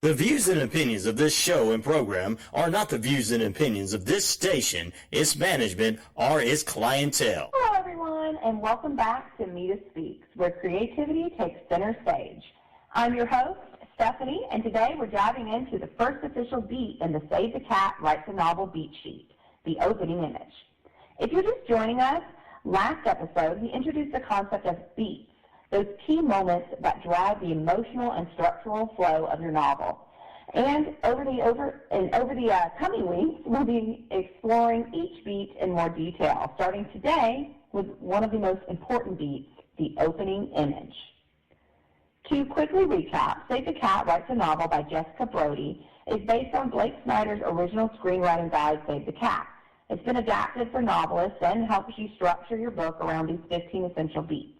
The views and opinions of this show and program are not the views and opinions of this station, its management, or its clientele. Hello, everyone, and welcome back to Mita Speaks, where creativity takes center stage. I'm your host, Stephanie, and today we're diving into the first official beat in the Save the Cat Writes a Novel beat sheet, the opening image. If you're just joining us, last episode we introduced the concept of beats, those key moments that drive the emotional and structural flow of your novel. And over the coming weeks, we'll be exploring each beat in more detail, starting today with one of the most important beats, the opening image. To quickly recap, Save the Cat Writes a Novel by Jessica Brody is based on Blake Snyder's original screenwriting guide, Save the Cat. It's been adapted for novelists and helps you structure your book around these 15 essential beats.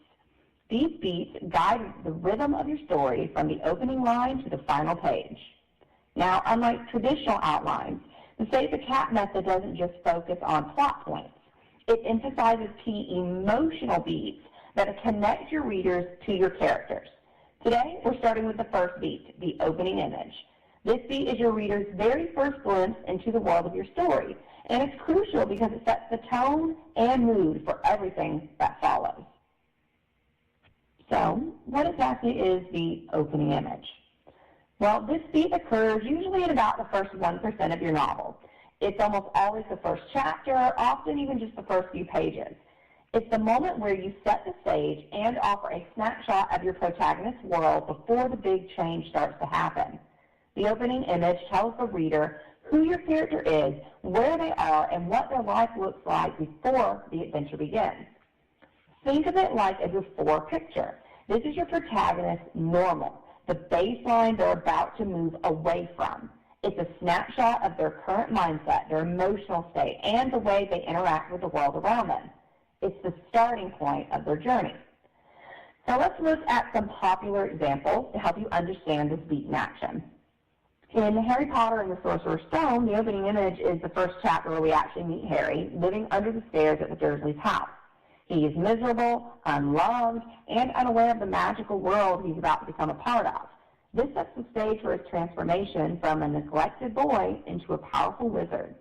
These beats guide the rhythm of your story from the opening line to the final page. Now, unlike traditional outlines, the Save the Cat method doesn't just focus on plot points. It emphasizes key emotional beats that connect your readers to your characters. Today, we're starting with the first beat, the opening image. This beat is your reader's very first glimpse into the world of your story, and it's crucial because it sets the tone and mood for everything that follows. So, what exactly is the opening image? Well, this beat occurs usually in about the first 1% of your novel. It's almost always the first chapter, often even just the first few pages. It's the moment where you set the stage and offer a snapshot of your protagonist's world before the big change starts to happen. The opening image tells the reader who your character is, where they are, and what their life looks like before the adventure begins. Think of it like a before picture. This is your protagonist's normal, the baseline they're about to move away from. It's a snapshot of their current mindset, their emotional state, and the way they interact with the world around them. It's the starting point of their journey. So let's look at some popular examples to help you understand this beat in action. In Harry Potter and the Sorcerer's Stone, the opening image is the first chapter where we actually meet Harry living under the stairs at the Dursleys' house. He is miserable, unloved, and unaware of the magical world he's about to become a part of. This sets the stage for his transformation from a neglected boy into a powerful wizard.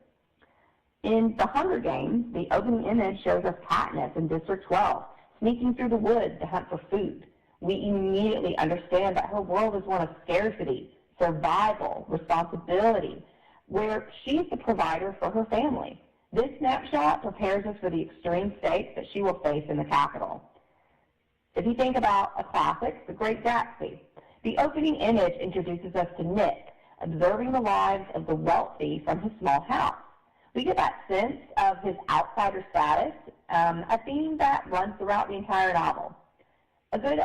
In The Hunger Games, the opening image shows us Katniss in District 12, sneaking through the woods to hunt for food. We immediately understand that her world is one of scarcity, survival, responsibility, where she's the provider for her family. This snapshot prepares us for the extreme stakes that she will face in the capital. If you think about a classic, The Great Gatsby, the opening image introduces us to Nick, observing the lives of the wealthy from his small house. We get that sense of his outsider status, a theme that runs throughout the entire novel. A good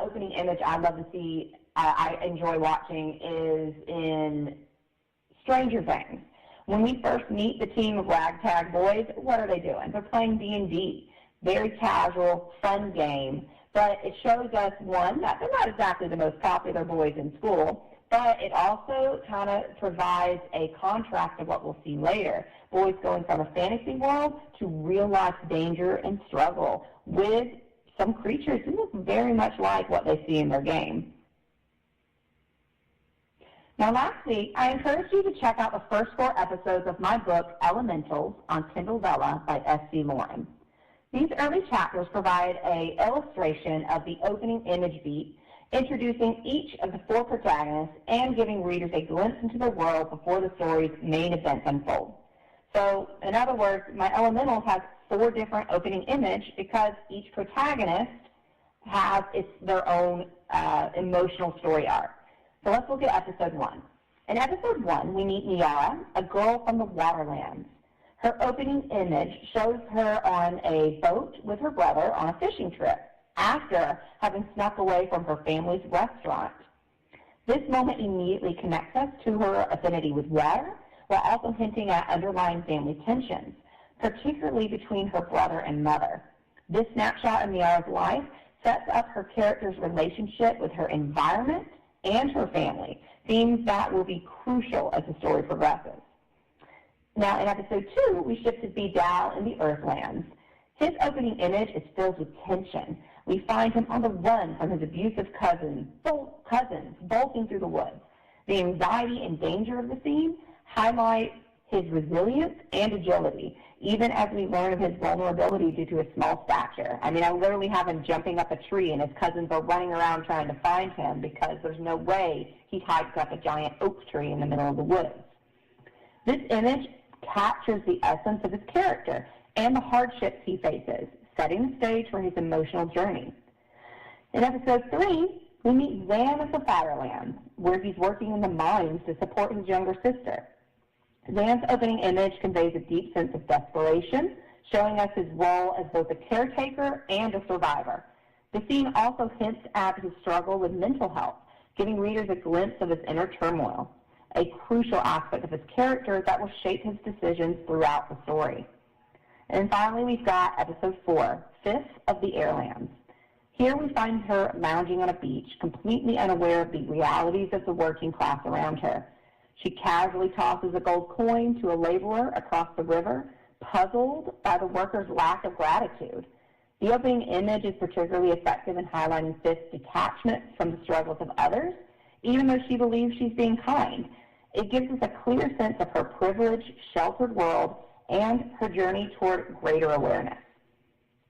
opening image I love to see, I enjoy watching, is in Stranger Things. When we first meet the team of ragtag boys, what are they doing? They're playing D&D. Very casual, fun game. But it shows us, one, that they're not exactly the most popular boys in school, but it also kind of provides a contrast of what we'll see later. Boys going from a fantasy world to real-life danger and struggle with some creatures who look very much like what they see in their game. Now, lastly, I encourage you to check out the first 4 episodes of my book, Elementals, on Kindle Vella by S.C. Lauren. These early chapters provide an illustration of the opening image beat, introducing each of the 4 protagonists and giving readers a glimpse into their world before the story's main events unfold. So, in other words, my Elementals has 4 different opening images because each protagonist has their own emotional story arc. So let's look at episode 1. In episode 1, we meet Niara, a girl from the Waterlands. Her opening image shows her on a boat with her brother on a fishing trip after having snuck away from her family's restaurant. This moment immediately connects us to her affinity with water, while also hinting at underlying family tensions, particularly between her brother and mother. This snapshot of Niara's life sets up her character's relationship with her environment and her family, themes that will be crucial as the story progresses. Now, in episode 2, we shift to Vidal in the Earthlands. His opening image is filled with tension. We find him on the run from his abusive cousins bolting through the woods. The anxiety and danger of the scene highlight his resilience and agility, even as we learn of his vulnerability due to his small stature. I mean, I literally have him jumping up a tree, and his cousins are running around trying to find him because there's no way he'd hike up a giant oak tree in the middle of the woods. This image captures the essence of his character and the hardships he faces, setting the stage for his emotional journey. In episode 3, we meet Zan of the Firelands, where he's working in the mines to support his younger sister. Zan's opening image conveys a deep sense of desperation, showing us his role as both a caretaker and a survivor. The scene also hints at his struggle with mental health, giving readers a glimpse of his inner turmoil, a crucial aspect of his character that will shape his decisions throughout the story. And finally, we've got episode 4, Fifth of the Airlands. Here we find her lounging on a beach, completely unaware of the realities of the working class around her. She casually tosses a gold coin to a laborer across the river, puzzled by the worker's lack of gratitude. The opening image is particularly effective in highlighting Fifth's detachment from the struggles of others, even though she believes she's being kind. It gives us a clear sense of her privileged, sheltered world and her journey toward greater awareness.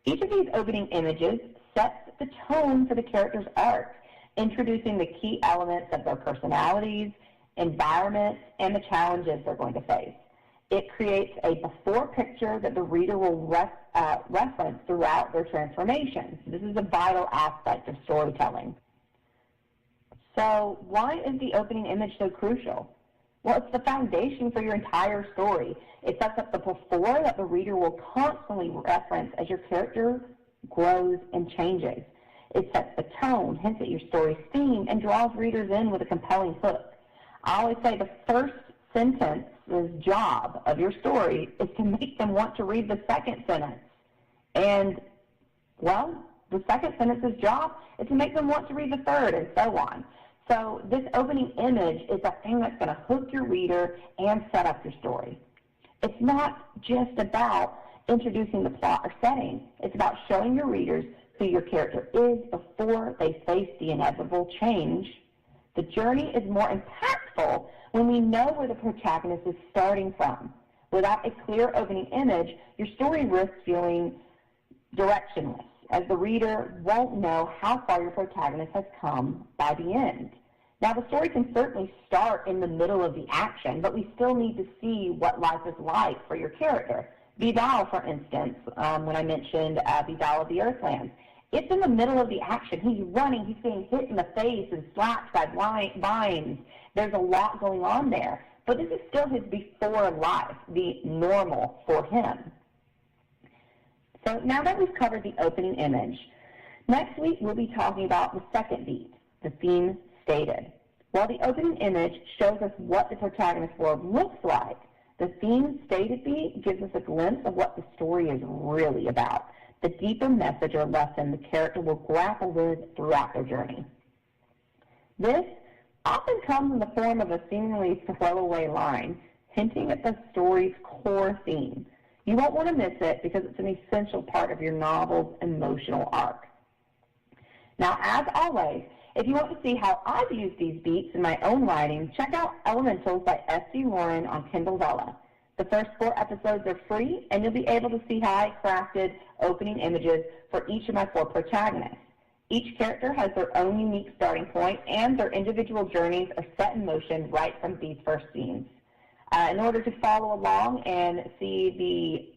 Each of these opening images sets the tone for the character's arc, introducing the key elements of their personalities, environment, and the challenges they're going to face. It creates a before picture that the reader will reference throughout their transformation. This is a vital aspect of storytelling. So why is the opening image so crucial? Well, it's the foundation for your entire story. It sets up the before that the reader will constantly reference as your character grows and changes. It sets the tone, hints at your story's theme, and draws readers in with a compelling hook. I always say the first sentence's job of your story is to make them want to read the second sentence. And, well, the second sentence's job is to make them want to read the third, and so on. So this opening image is a thing that's going to hook your reader and set up your story. It's not just about introducing the plot or setting. It's about showing your readers who your character is before they face the inevitable change. The journey is more impactful when we know where the protagonist is starting from. Without a clear opening image, your story risks feeling directionless, as the reader won't know how far your protagonist has come by the end. Now, the story can certainly start in the middle of the action, but we still need to see what life is like for your character. Vidal, for instance, when I mentioned Vidal of the Earthlands, it's in the middle of the action. He's running, he's getting hit in the face and slapped by vines. There's a lot going on there. But this is still his before life, the normal for him. So now that we've covered the opening image, next week we'll be talking about the second beat, the theme stated. While the opening image shows us what the protagonist's world looks like, the theme stated beat gives us a glimpse of what the story is really about, the deeper message or lesson the character will grapple with throughout their journey. This often comes in the form of a seemingly throwaway line, hinting at the story's core theme. You won't want to miss it because it's an essential part of your novel's emotional arc. Now, as always, if you want to see how I've used these beats in my own writing, check out Elementals by S.C. Lauren on Kindle Vella. The first 4 episodes are free, and you'll be able to see how I crafted opening images for each of my 4 protagonists. Each character has their own unique starting point, and their individual journeys are set in motion right from these first scenes. In order to follow along and see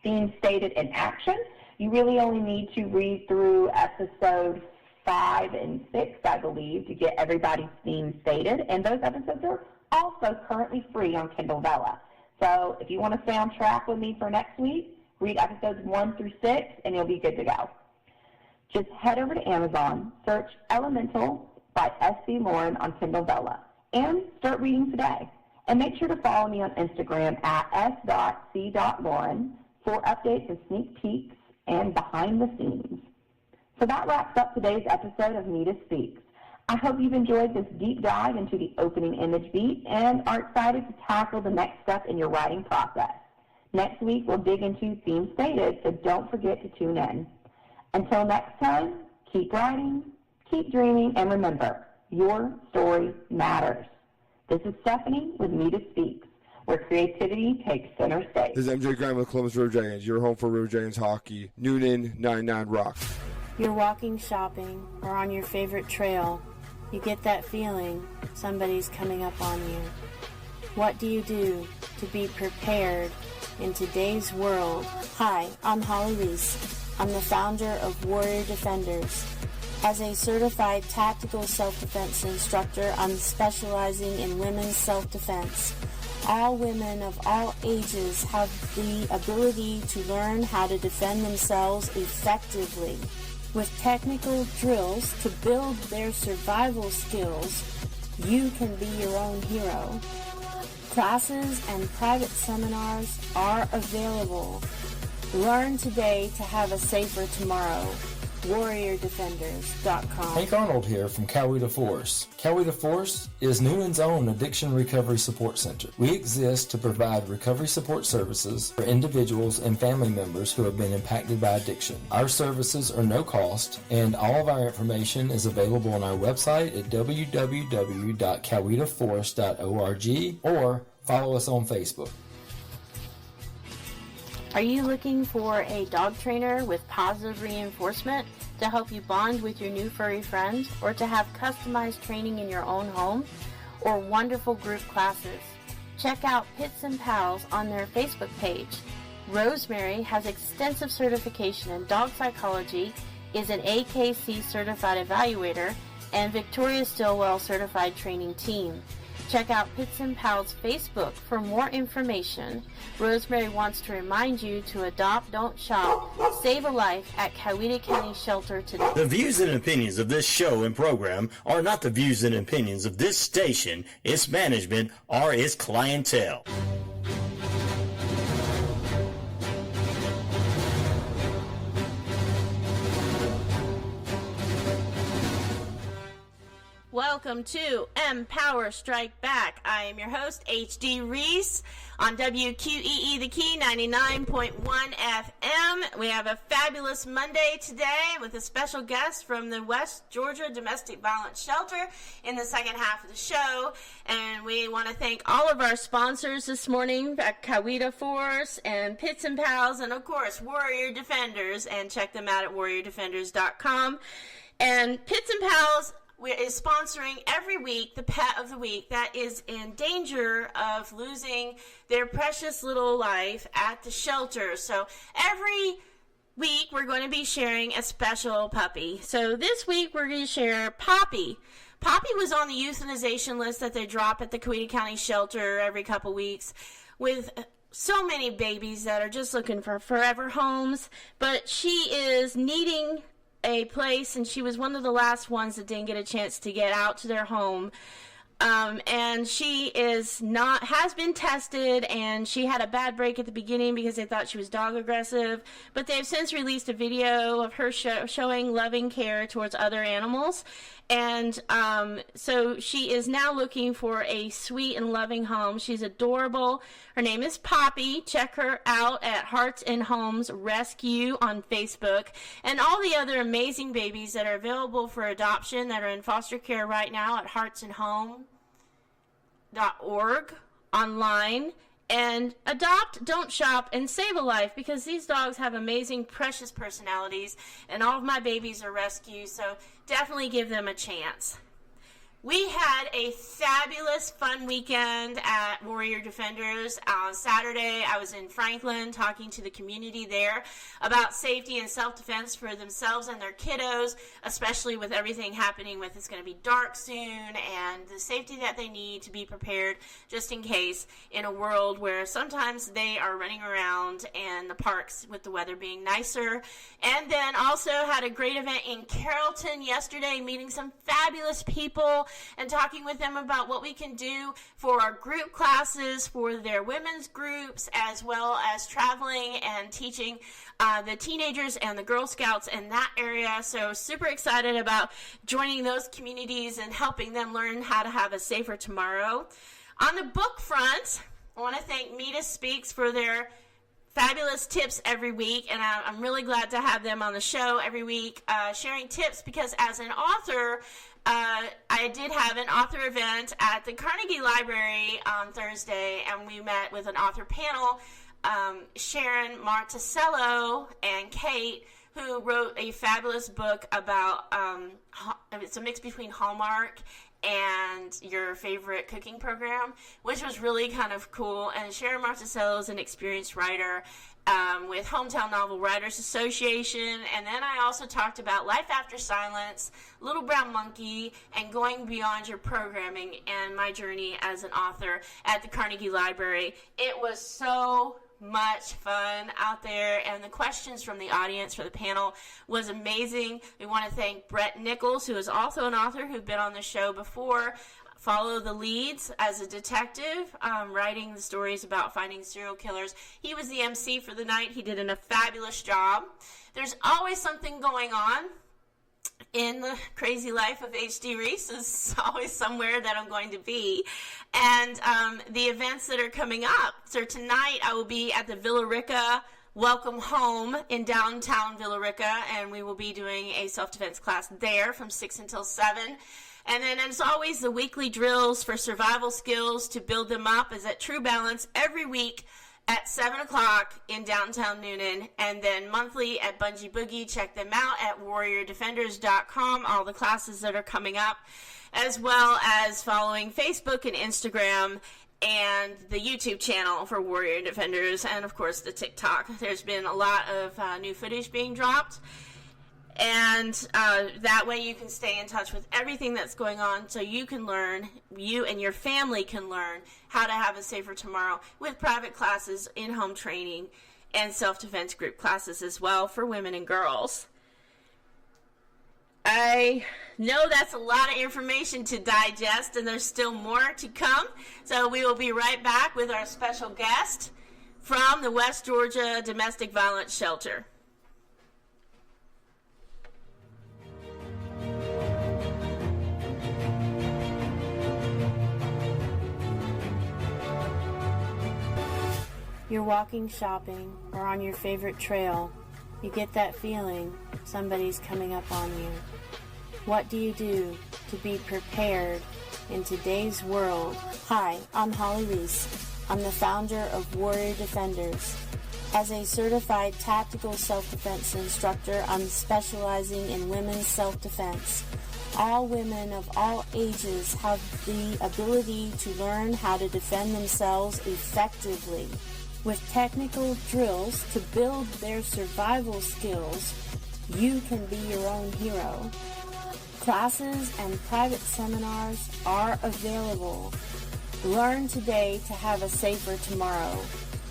the theme stated in action, you really only need to read through episode 5 and 6, I believe, to get everybody's theme stated, and those episodes are also currently free on Kindle Vella. So if you want to stay on track with me for next week, read episodes 1 through 6, and you'll be good to go. Just head over to Amazon, search Elemental by S.C. Lauren on Kindle Vella, and start reading today. And make sure to follow me on Instagram at s.c.lauren for updates and sneak peeks and behind the scenes. So that wraps up today's episode of Nita Speaks. I hope you've enjoyed this deep dive into the opening image beat and are excited to tackle the next step in your writing process. Next week, we'll dig into theme stated, so don't forget to tune in. Until next time, keep writing, keep dreaming, and remember, Your story matters. This is Stephanie with Nita Speaks, where creativity takes center stage. This is MJ Graham with Columbus River Dragons, your home for River Dragons hockey. Noonan 99 Rock. You're walking, shopping, or on your favorite trail. You get that feeling somebody's coming up on you. What do you do to be prepared in today's world? Hi, I'm Holly Reese. I'm the founder of Warrior Defenders. As a certified tactical self-defense instructor, I'm specializing in women's self-defense. All women of all ages have the ability to learn how to defend themselves effectively. With technical drills to build their survival skills, you can be your own hero. Classes and private seminars are available. Learn today to have a safer tomorrow. WarriorDefenders.com. Hank Arnold here from Coweta Force. Coweta Force is Noonan's own Addiction Recovery Support Center. We exist to provide recovery support services for individuals and family members who have been impacted by addiction. Our services are no cost, and all of our information is available on our website at www.cowetaforce.org or follow us on Facebook. Are you looking for a dog trainer with positive reinforcement to help you bond with your new furry friend, or to have customized training in your own home, or wonderful group classes? Check out Pits and Pals on their Facebook page. Rosemary has extensive certification in dog psychology, is an AKC certified evaluator, and Victoria Stillwell certified training team. Check out Pits and Pals Facebook for more information. Rosemary wants to remind you to adopt, don't shop, save a life at Coweta County Shelter today. The views and opinions of this show and program are not the views and opinions of this station, its management, or its clientele. Welcome to Empower Strike Back. I am your host, HD Reese, on WQEE The Key 99.1 FM. We have a fabulous Monday today with a special guest from the West Georgia Domestic Violence Shelter in the second half of the show. And we want to thank all of our sponsors this morning at Coweta Force and Pits and Pals, and of course Warrior Defenders, and check them out at warriordefenders.com. And Pits and Pals is sponsoring every week the pet of the week that is in danger of losing their precious little life at the shelter. So every week we're going to be sharing a special puppy. So this week we're going to share Poppy. Poppy was on the euthanization list that they drop at the Coweta County Shelter every couple weeks, with so many babies that are just looking for forever homes, but she is needing a place, and she was one of the last ones that didn't get a chance to get out to their home. And she has been tested, and she had a bad break at the beginning because they thought she was dog aggressive, but they've since released a video of her showing loving care towards other animals. And so she is now looking for a sweet and loving home. She's adorable. Her name is Poppy. Check her out at Hearts and Homes Rescue on Facebook. And all the other amazing babies that are available for adoption that are in foster care right now at heartsandhome.org online. And adopt, don't shop, and save a life, because these dogs have amazing, precious personalities, and all of my babies are rescues, so definitely give them a chance. We had a fabulous, fun weekend at Warrior Defenders. On Saturday, I was in Franklin talking to the community there about safety and self-defense for themselves and their kiddos, especially with everything happening with it's going to be dark soon, and the safety that they need to be prepared just in case in a world where sometimes they are running around in the parks with the weather being nicer. And then also had a great event in Carrollton yesterday, meeting some fabulous people and talking with them about what we can do for our group classes, for their women's groups, as well as traveling and teaching the teenagers and the Girl Scouts in that area. So super excited about joining those communities and helping them learn how to have a safer tomorrow. On the book front, I want to thank Nita Speaks for their fabulous tips every week, and I'm really glad to have them on the show every week sharing tips, because as an author, I did have an author event at the Carnegie Library on Thursday, and we met with an author panel, Sharon Marticello and Kate, who wrote a fabulous book about, it's a mix between Hallmark and your favorite cooking program, which was really kind of cool. And Sharon Marticello is an experienced writer with Hometown Novel Writers Association. And then I also talked about Life After Silence, Little Brown Monkey, and going beyond your programming and my journey as an author at the Carnegie Library. It was so much fun out there, and the questions from the audience for the panel was amazing. We want to thank Brett Nichols, who is also an author who's been on the show before. Follow the Leads as a detective, writing the stories about finding serial killers. He was the MC for the night. He did a fabulous job. There's always something going on in the crazy life of H.D. Reese. Is always somewhere that I'm going to be. And the events that are coming up. So tonight I will be at the Villa Rica Welcome Home in downtown Villa Rica, and we will be doing a self-defense class there from 6 until 7. And then, as always, the weekly drills for survival skills to build them up is at True Balance every week at 7 o'clock in downtown Noonan, and then monthly at Bungee Boogie. Check them out at warriordefenders.com, all the classes that are coming up, as well as following Facebook and Instagram and the YouTube channel for Warrior Defenders, and, of course, the TikTok. There's been a lot of new footage being dropped, and that way you can stay in touch with everything that's going on, so you can learn, you and your family can learn how to have a safer tomorrow with private classes, in-home training, and self-defense group classes as well for women and girls. I know that's a lot of information to digest, and there's still more to come, so we will be right back with our special guest from the West Georgia Domestic Violence Shelter. You're walking, shopping, or on your favorite trail. You get that feeling somebody's coming up on you. What do you do to be prepared in today's world? Hi, I'm Holly Reese. I'm the founder of Warrior Defenders. As a certified tactical self-defense instructor, I'm specializing in women's self-defense. All women of all ages have the ability to learn how to defend themselves effectively. With technical drills to build their survival skills, you can be your own hero. Classes and private seminars are available. Learn today to have a safer tomorrow.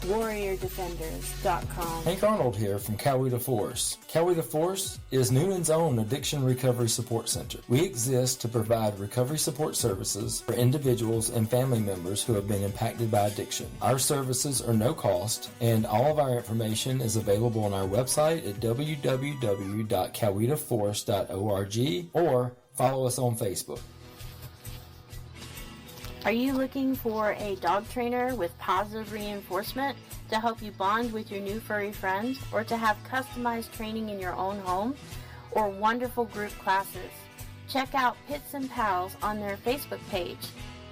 WarriorDefenders.com. Hank Arnold here from Coweta Force. Coweta Force is Noonan's own addiction recovery support center. We exist to provide recovery support services for individuals and family members who have been impacted by addiction. Our services are no cost, and all of our information is available on our website at www.cowetaforce.org or follow us on Facebook. Are you looking for a dog trainer with positive reinforcement to help you bond with your new furry friends, or to have customized training in your own home, or wonderful group classes? Check out Pits and Pals on their Facebook page.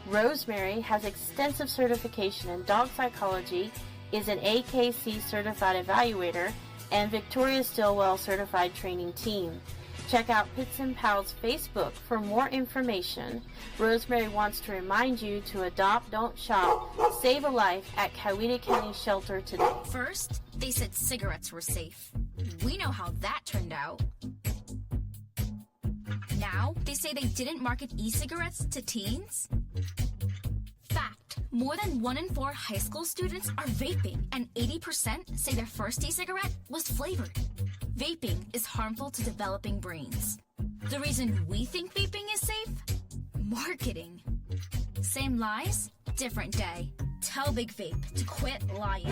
Rosemary has extensive certification in dog psychology, is an AKC certified evaluator, and Victoria Stillwell certified training team. Check out Pits and Pals Facebook for more information. Rosemary wants to remind you to adopt, don't shop, save a life at Coweta County Shelter today. First, they said cigarettes were safe. We know how that turned out. Now, they say they didn't market e-cigarettes to teens? Fact, more than 1 in 4 high school students are vaping, and 80% say their first e-cigarette was flavored. Vaping is harmful to developing brains. The reason we think vaping is safe? Marketing. Same lies, different day. Tell Big Vape to quit lying.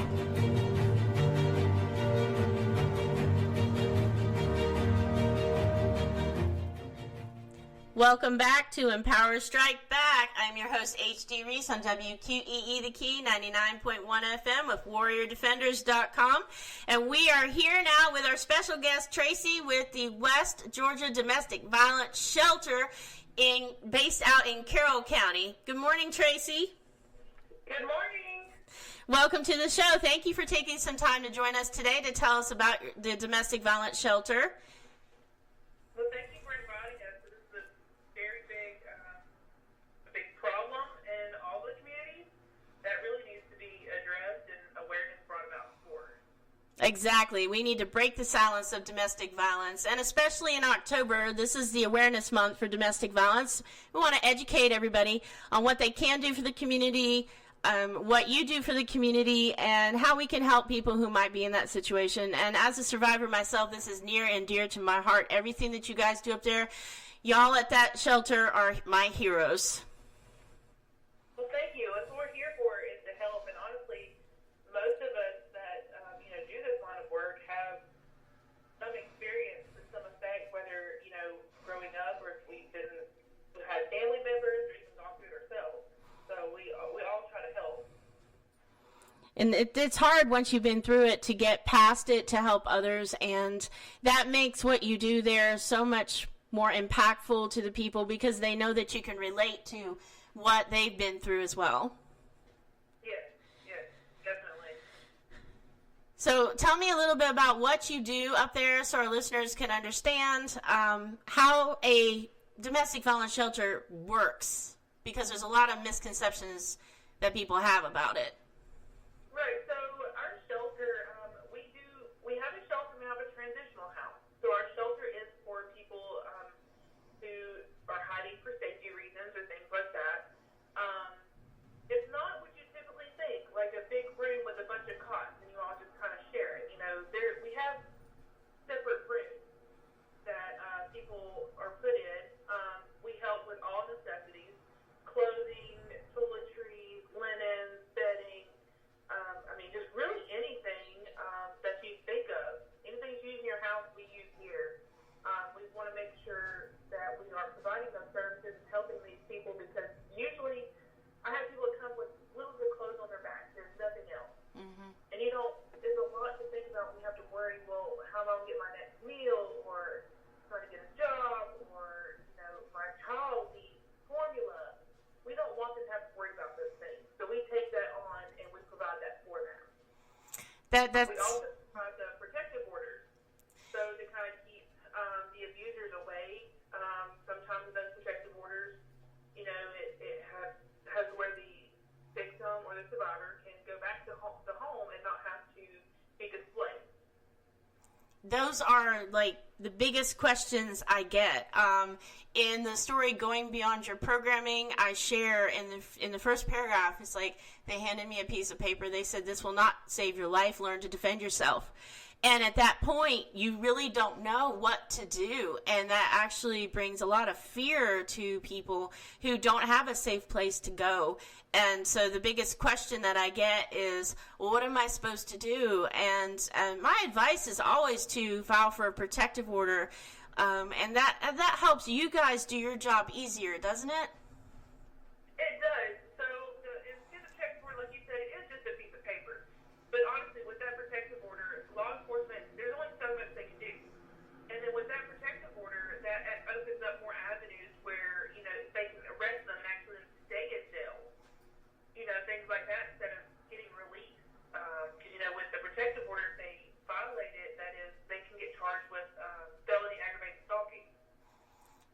Welcome back to Empower Strike Back. I'm your host, H.D. Reese on WQEE The Key, 99.1 FM with WarriorDefenders.com. And we are here now with our special guest, Tracy, with the West Georgia Domestic Violence Shelter. based out in Carroll County. Good morning, Tracy. Good morning. Welcome to the show. Thank you for taking some time to join us today to tell us about the domestic violence shelter. Well, thank you for inviting us. This is a very big problem in all the communities that really needs to be addressed and awareness brought about for. Exactly. We need to break the silence of domestic violence, and especially in October, this is the awareness month for domestic violence. We want to educate everybody on what they can do for the community, what you do for the community, and how we can help people who might be in that situation. And as a survivor myself, this is near and dear to my heart. Everything that you guys do up there, y'all at that shelter are my heroes. Well, thank you. That's what we're here for, is to help. And honestly, most of us that do this line of work have some experience to some effect, whether growing up or if we've had family members or even gone through it ourselves. So we all try to help. And it's hard once you've been through it to get past it, to help others, and that makes what you do there so much more impactful to the people because they know that you can relate to what they've been through as well. Yes, definitely. So tell me a little bit about what you do up there so our listeners can understand how a domestic violence shelter works, because there's a lot of misconceptions that people have about it. Right. So our shelter, we have a shelter, we have a transitional house. So our shelter is for people who are hiding for safety reasons or things like that. It's not what you typically think, like a big room with a bunch of cots and you all just kind of share it. We have separate rooms that people are put in. We help with all necessities, clothing, toiletries, linens, bedding. Just really anything that you think of. Anything you use in your house, we use here. We want to make sure that we are providing those services and helping these people, because usually I have people come with little bit of clothes on their back. There's nothing else. Mm-hmm. And there's a lot to think about. We have to worry, well, how am I going to get my next meal, or trying to get a job, or, my child needs formula. We don't want them to have to worry about those things. So we take that on and we provide that for them. We also provide the protective orders, so to kind of keep the abusers away. Sometimes with those protective orders, it has where the victim or the survivor can go back to the home and not have to be displaced. Those are like the biggest questions I get. In the story Going Beyond Your Programming, I share in the first paragraph, it's like they handed me a piece of paper. They said, "This will not save your life. Learn to defend yourself." And at that point, you really don't know what to do. And that actually brings a lot of fear to people who don't have a safe place to go. And so the biggest question that I get is, well, what am I supposed to do? And my advice is always to file for a protective order. And that helps you guys do your job easier, doesn't it? It does. So the protective order, like you said, it is just a piece of paper. But honestly, with that protective order, law enforcement, there's only so much they can do. And then with that protective order, that opens up more avenues where, they can arrest them and actually stay in jail. Things like that, instead of getting released. Because, with the protective order, if they violate it, that is, they can get charged with felony aggravated stalking.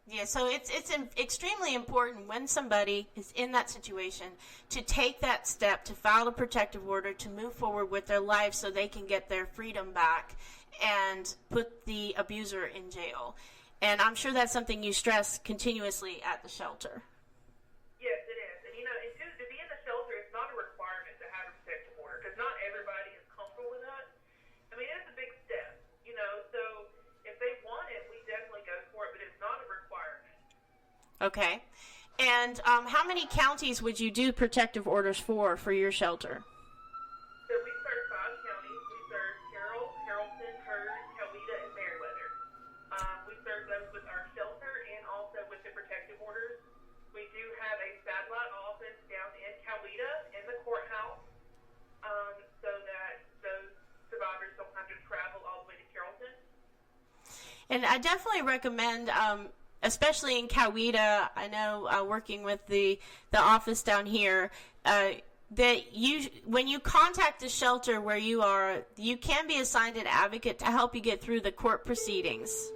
Yeah, so it's extremely important when somebody is in that situation to take that step, to file a protective order, to move forward with their life so they can get their freedom back and put the abuser in jail. And I'm sure that's something you stress continuously at the shelter. Yes, it is. And, to be in the shelter, it's not a requirement to have a protective order, because not everybody is comfortable with that. It's a big step, so if they want it, we definitely go for it, but it's not a requirement. Okay. And how many counties would you do protective orders for your shelter? So we serve 5 counties. We serve Carroll, Harrelson, Heard, Coweta, and Meriwether. We serve those with our shelter and also with the protective orders. We do have a satellite office down in Coweta in the courthouse, so that those survivors don't have to travel all the way to Carrollton. And I definitely recommend especially in Coweta, I know working with the office down here, that when you contact the shelter where you are, you can be assigned an advocate to help you get through the court proceedings.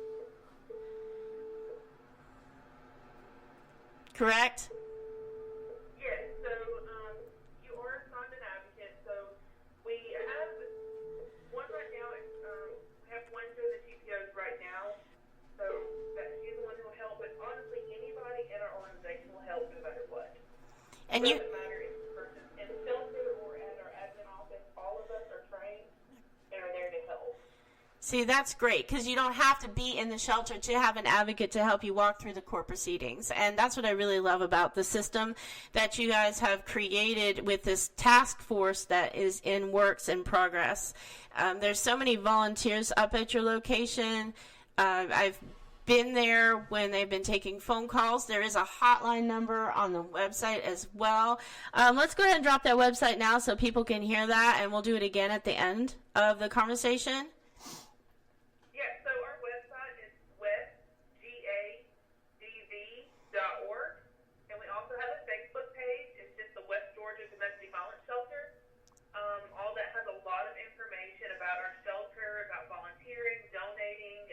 Correct? Yes, so you are assigned an advocate. So we have one right now. We have one through the TPOs right now. So that she's the one who will help. But honestly, anybody in our organization will help no matter what. And it doesn't matter if the person's in the shelter or at our admin office. All of us are trained and are there to help. See, that's great, because you don't have to be in the shelter to have an advocate to help you walk through the court proceedings. And that's what I really love about the system that you guys have created with this task force that is in works in progress. There's so many volunteers up at your location. I've been there when they've been taking phone calls. There is a hotline number on the website as well. Let's go ahead and drop that website now so people can hear that, and we'll do it again at the end of the conversation. So our website is westgadv.org, and we also have a Facebook page. It's just the West Georgia Domestic Violence Shelter. All that has a lot of information about our shelter, about volunteering, donating.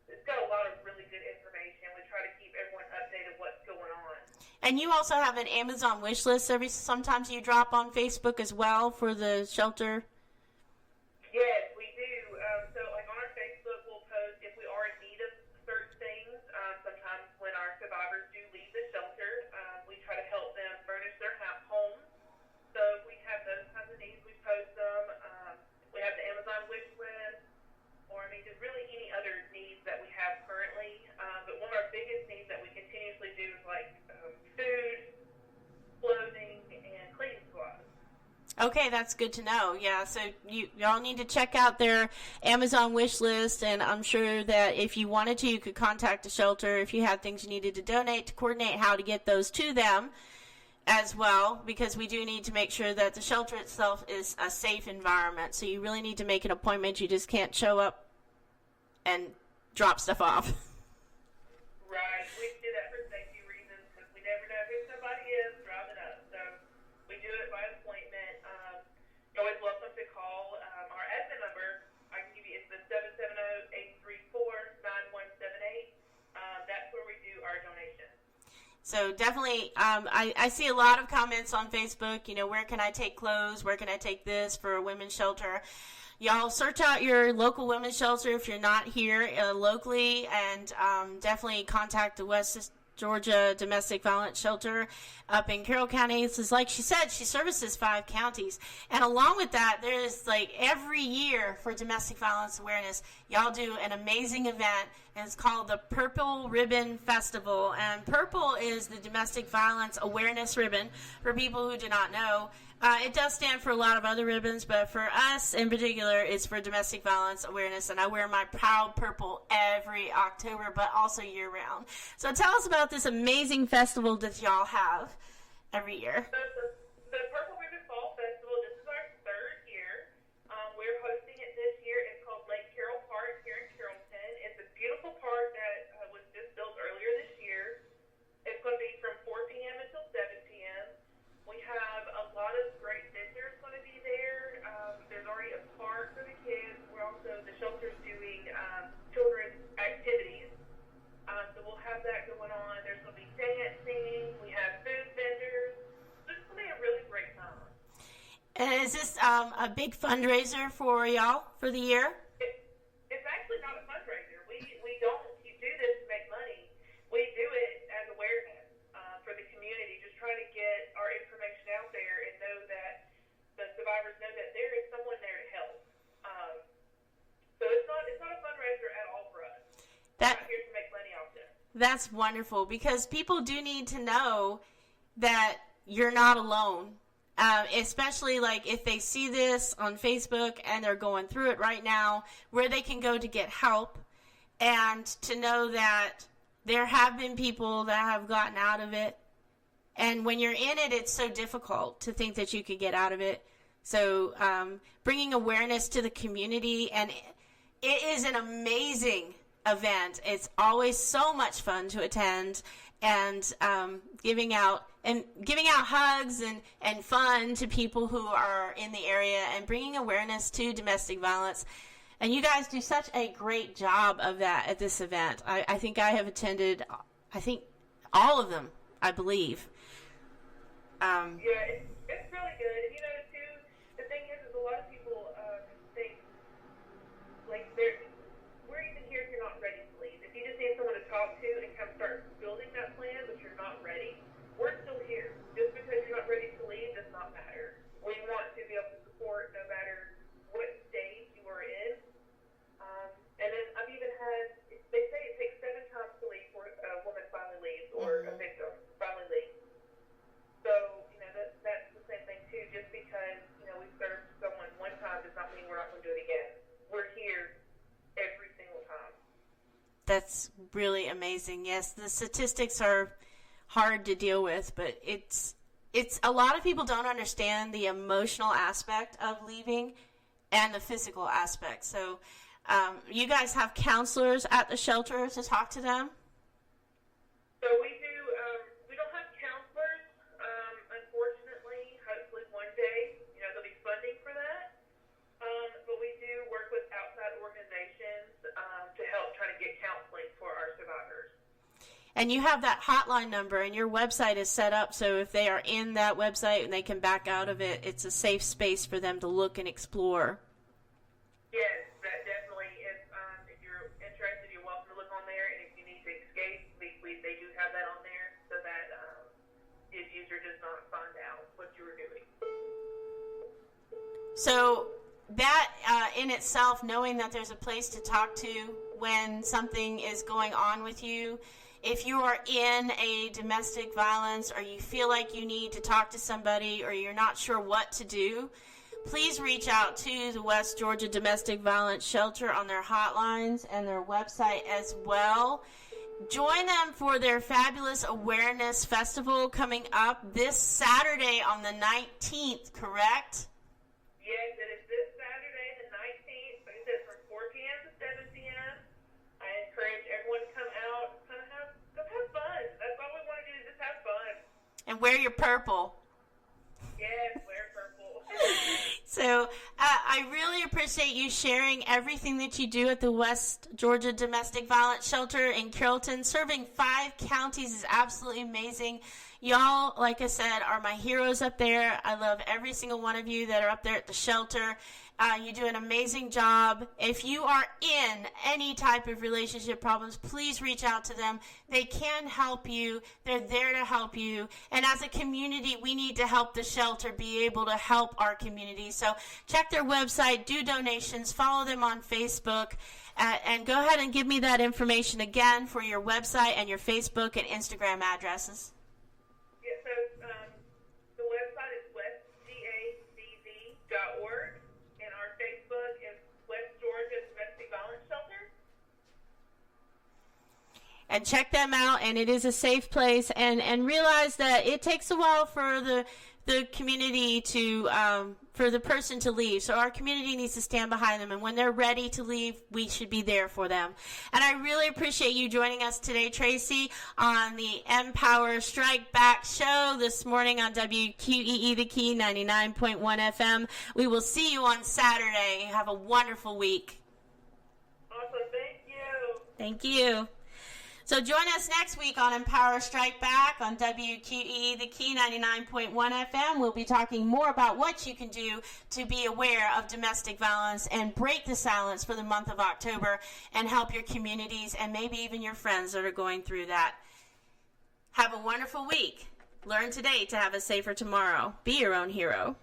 It's got a lot of really good information. We try to keep everyone updated what's going on. And you also have an Amazon wish list service sometimes you drop on Facebook as well for the shelter? Yes, we do. So like on our Facebook, we'll post if we are in need of certain things. Sometimes when our survivors do leave the shelter, we try to help them furnish their home. So if we have those kinds of needs, we post them. We have the Amazon wish list, or just really any other needs that we have currently. But one of our biggest needs that we continuously do is like food, clothing, and cleaning supplies. Okay, that's good to know. Yeah, so y'all need to check out their Amazon wish list, and I'm sure that if you wanted to, you could contact the shelter if you had things you needed to donate, to coordinate how to get those to them as well, because we do need to make sure that the shelter itself is a safe environment. So you really need to make an appointment. You just can't show up and drop stuff off. Right. We do that for safety reasons because we never know who somebody is driving up. So we do it by appointment. You're always welcome to call. Our admin number, I can give you, it's the 770-834-9178. That's where we do our donations. So definitely, I see a lot of comments on Facebook, where can I take clothes? Where can I take this for a women's shelter? Y'all search out your local women's shelter if you're not here locally, and definitely contact the West Georgia Domestic Violence Shelter up in Carroll County. This is, like she said, she services 5 counties. And along with that, there's every year for domestic violence awareness, y'all do an amazing event, and it's called the Purple Ribbon Festival. And purple is the domestic violence awareness ribbon for people who do not know. It does stand for a lot of other ribbons, but for us in particular, it's for domestic violence awareness, and I wear my proud purple every October, but also year-round. So tell us about this amazing festival that y'all have every year. The Purple Ribbon Fall Festival, this is our 3rd year. We're hosting it this year. It's called Lake Carroll Park here in Carrollton. It's a beautiful park that was just built earlier this year. It's going to be from 4 p.m. until 7 p.m. We have a lot of great vendors going to be there. There's already a park for the kids. The shelter's doing children's activities. So we'll have that going on. There's going to be dancing. We have food vendors. So it's going to be a really great time. And is this a big fundraiser for y'all for the year? It's actually not a fundraiser. We don't do this to make money. We do it as awareness for the community, just trying to get our information out there and know that the survivors know that there is someone there to help. So it's not a fundraiser at all for us. We're not here to make money off this. That's wonderful, because people do need to know that you're not alone. Especially if they see this on Facebook and they're going through it right now, where they can go to get help, and to know that there have been people that have gotten out of it. And when you're in it, it's so difficult to think that you could get out of it. So bringing awareness to the community, and it is an amazing event. It's always so much fun to attend, and giving out hugs and fun to people who are in the area and bringing awareness to domestic violence. And you guys do such a great job of that at this event. I think I have attended, all of them, I believe. Yeah, it's really good. You know, too, the thing is a lot of people think, like, we're even here if you're not ready to leave. If you just need someone to talk to and kind of start building that plan, but you're not ready, we're still here. Just because you're not ready to leave does not matter. We want to be able to support no matter what stage you are in. And then I've even had, they say it takes 7 times to leave before a woman finally leaves, or a victim finally leaves. So, you know, that's the same thing too. Just because, you know, we served someone one time does not mean we're not going to do it again. We're here every single time. That's really amazing. Yes, the statistics are hard to deal with, but it's a lot of people don't understand the emotional aspect of leaving and the physical aspect. So you guys have counselors at the shelter to talk to them? So we do. We don't have counselors, unfortunately. Hopefully one day, you know, there'll be funding for that. But we do work with outside organizations to help try to get counseling for our survivors. And you have that hotline number, and your website is set up so if they are in that website and they can back out of it, it's a safe space for them to look and explore. Yes, that definitely is. If you're interested, you're welcome to look on there. And if you need to escape, they do have that on there so that the abuser does not find out what you were doing. So that in itself, knowing that there's a place to talk to when something is going on with you, if you are in a domestic violence or you feel like you need to talk to somebody or you're not sure what to do, please reach out to the West Georgia Domestic Violence Shelter on their hotlines and their website as well. Join them for their fabulous awareness festival coming up this Saturday on the 19th, correct? Yes, it is this Saturday, the 19th. Like I said, from 4 p.m. to 7 p.m. I encourage everyone to come out, kind of have fun. That's all we want to do, is just have fun. And wear your purple. Yes, wear purple. So I really appreciate you sharing everything that you do at the West Georgia Domestic Violence Shelter in Carrollton. Serving 5 counties is absolutely amazing. Y'all, like I said, are my heroes up there. I love every single one of you that are up there at the shelter. You do an amazing job. If you are in any type of relationship problems, please reach out to them. They can help you. They're there to help you. And as a community, we need to help the shelter be able to help our community. So check their website, do donations, follow them on Facebook, and go ahead and give me that information again for your website and your Facebook and Instagram addresses. Yeah, so the website is westgacv.org. Facebook is West Georgia Domestic Violence Shelter. And check them out, and it is a safe place, and realize that it takes a while for the community to, for the person to leave. So our community needs to stand behind them, and when they're ready to leave, we should be there for them. And I really appreciate you joining us today, Tracy, on the Empower Strike Back show this morning on WQEE The Key 99.1 FM. We will see you on Saturday. Have a wonderful week. Awesome. Thank you. Thank you. So join us next week on Empower Strike Back on WQEE The Key 99.1 FM. We'll be talking more about what you can do to be aware of domestic violence and break the silence for the month of October and help your communities and maybe even your friends that are going through that. Have a wonderful week. Learn today to have a safer tomorrow. Be your own hero.